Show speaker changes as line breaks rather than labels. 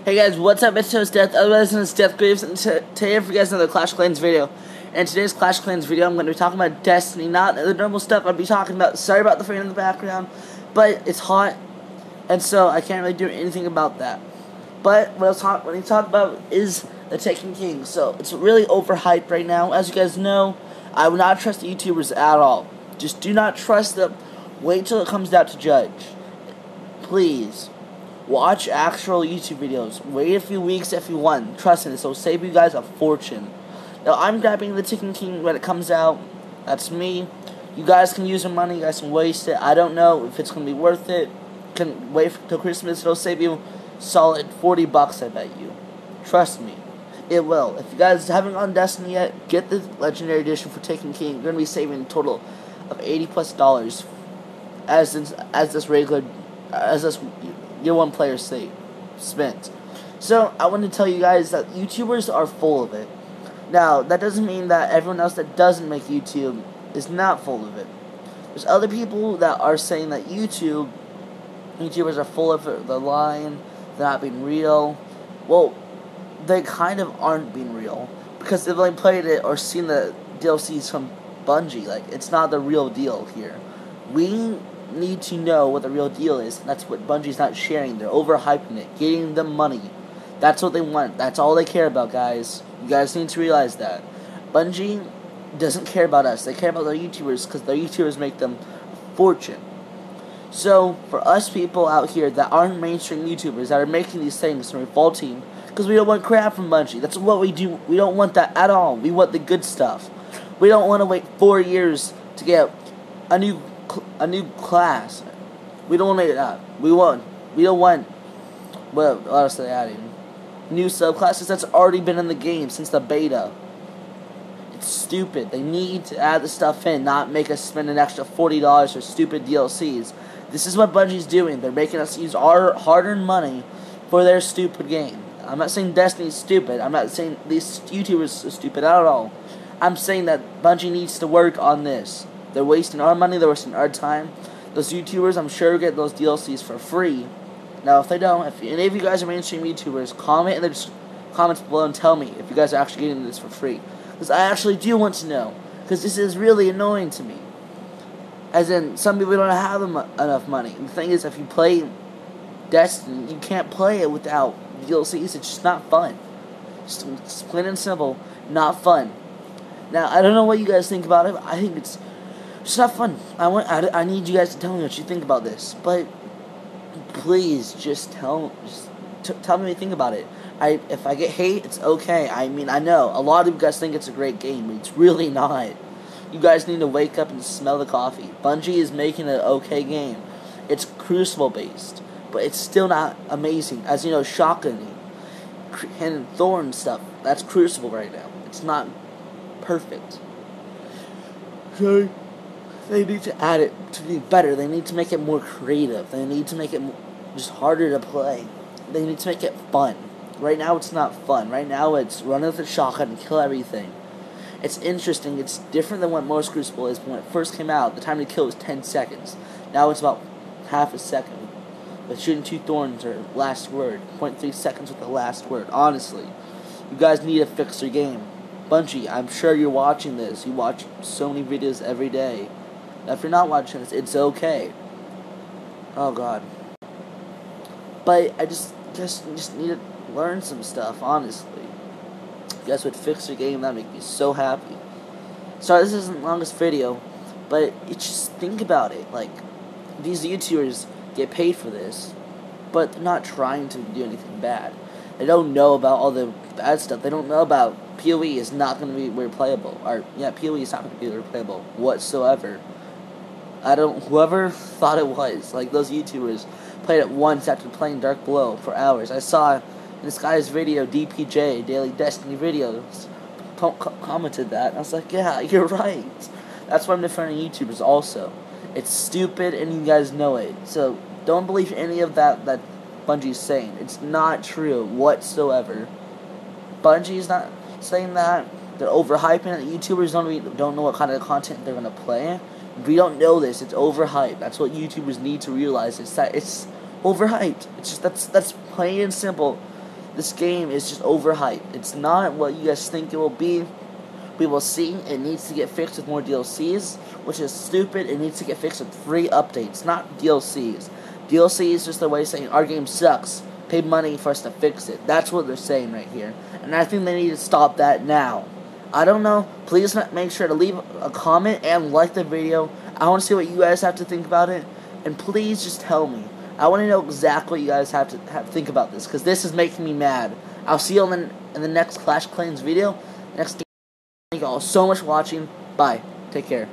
Hey guys, what's up? It's Toast Death, otherwise known as Death Graves, and today for you guys another Clash of Clans video. And today's Clash of Clans video, I'm going to be talking about Destiny, not the normal stuff I'll be talking about. Sorry about the fan in the background, but it's hot, and so I can't really do anything about that. But what I want to talk about is the Taken King. So it's really overhyped right now. As you guys know, I would not trust the YouTubers at all. Just do not trust them. Wait till it comes out to judge. Please. Watch actual YouTube videos. Wait a few weeks if you want. Trust me, this will save you guys a fortune. Now, I'm grabbing the Taken King when it comes out. That's me. You guys can use your money. You guys can waste it. I don't know if it's going to be worth it. Can wait till Christmas. It'll save you solid $40, I bet you. Trust me. It will. If you guys haven't gotten Destiny yet, get the Legendary Edition for Taken King. You're going to be saving a total of $80+ as this Year 1 player spent. So I want to tell you guys that YouTubers are full of it. Now that doesn't mean that everyone else that doesn't make YouTube is not full of it. There's other people that are saying that YouTubers are full of it. They're lying. They're not being real. Well, they kind of aren't being real because they've only played it or seen the DLCs from Bungie. Like, it's not the real deal here. We need to know what the real deal is. That's what Bungie's not sharing. They're overhyping it, getting them money. That's what they want. That's all they care about, guys. You guys need to realize that. Bungie doesn't care about us. They care about their YouTubers because their YouTubers make them a fortune. So, for us people out here that aren't mainstream YouTubers that are making these things and revolting, because we don't want crap from Bungie. That's what we do. We don't want that at all. We want the good stuff. We don't want to wait 4 years to get a new class. We don't want that. We don't want what else are they adding? New subclasses that's already been in the game since the beta. It's stupid. They need to add the stuff in, not make us spend an extra $40 for stupid DLCs. This is what Bungie's doing. They're making us use our hard-earned money for their stupid game. I'm not saying Destiny's stupid. I'm not saying these YouTubers are stupid at all. I'm saying that Bungie needs to work on this. They're wasting our money, they're wasting our time. Those YouTubers, I'm sure, get those DLCs for free. Now, if they don't, if any of you guys are mainstream YouTubers, comment in the comments below and tell me if you guys are actually getting this for free. Because I actually do want to know. Because this is really annoying to me. As in, some people don't have enough money. And the thing is, if you play Destiny, you can't play it without DLCs. It's just not fun. Just plain and simple, not fun. Now, I don't know what you guys think about it, but I think it's not fun. I need you guys to tell me what you think about this. But please, just tell me what you think about it. If I get hate, it's okay. I mean, I know a lot of you guys think it's a great game, but it's really not. You guys need to wake up and smell the coffee. Bungie is making an okay game. It's Crucible based, but it's still not amazing. As you know, Shotgun and Thorn stuff, that's Crucible right now. It's not perfect. So they need to add it to be better. They need to make it more creative. They need to make it just harder to play. They need to make it fun. Right now it's not fun. Right now it's run with a shotgun and kill everything. It's interesting. It's different than what most Crucible is. When it first came out, the time to kill was 10 seconds. Now it's about half a second. But shooting 2 thorns or last word. 0.3 seconds with the last word. Honestly, you guys need to fix your game. Bungie, I'm sure you're watching this. You watch so many videos every day. Now, if you're not watching this, it's okay. Oh God. But I just need to learn some stuff, honestly. If you guys would fix your game, that'd make me so happy. Sorry, this isn't the longest video, but just think about it. Like, these YouTubers get paid for this, but they're not trying to do anything bad. They don't know about all the bad stuff. They don't know about PoE is not going to be replayable. PoE is not going to be replayable whatsoever. Whoever thought it was, like those YouTubers played it once after playing Dark Below for hours. I saw in this guy's video, DPJ, Daily Destiny Videos, commented that, and I was like, yeah, you're right. That's why I'm defending YouTubers also. It's stupid, and you guys know it. So, don't believe any of that Bungie's saying. It's not true whatsoever. Bungie's not saying that. They're overhyping it. YouTubers don't know what kind of content they're going to play. We don't know this. It's overhyped. That's what YouTubers need to realize. It's that it's overhyped. It's just that's plain and simple. This game is just overhyped. It's not what you guys think it will be. We will see. It needs to get fixed with more DLCs, which is stupid. It needs to get fixed with free updates, not DLCs. DLC is just a way of saying our game sucks. Pay money for us to fix it. That's what they're saying right here. And I think they need to stop that now. I don't know. Please make sure to leave a comment and like the video. I want to see what you guys have to think about it. And please just tell me. I want to know exactly what you guys have to think about this, because this is making me mad. I'll see you in the next Clash Clans video. Thank you all so much for watching. Bye. Take care.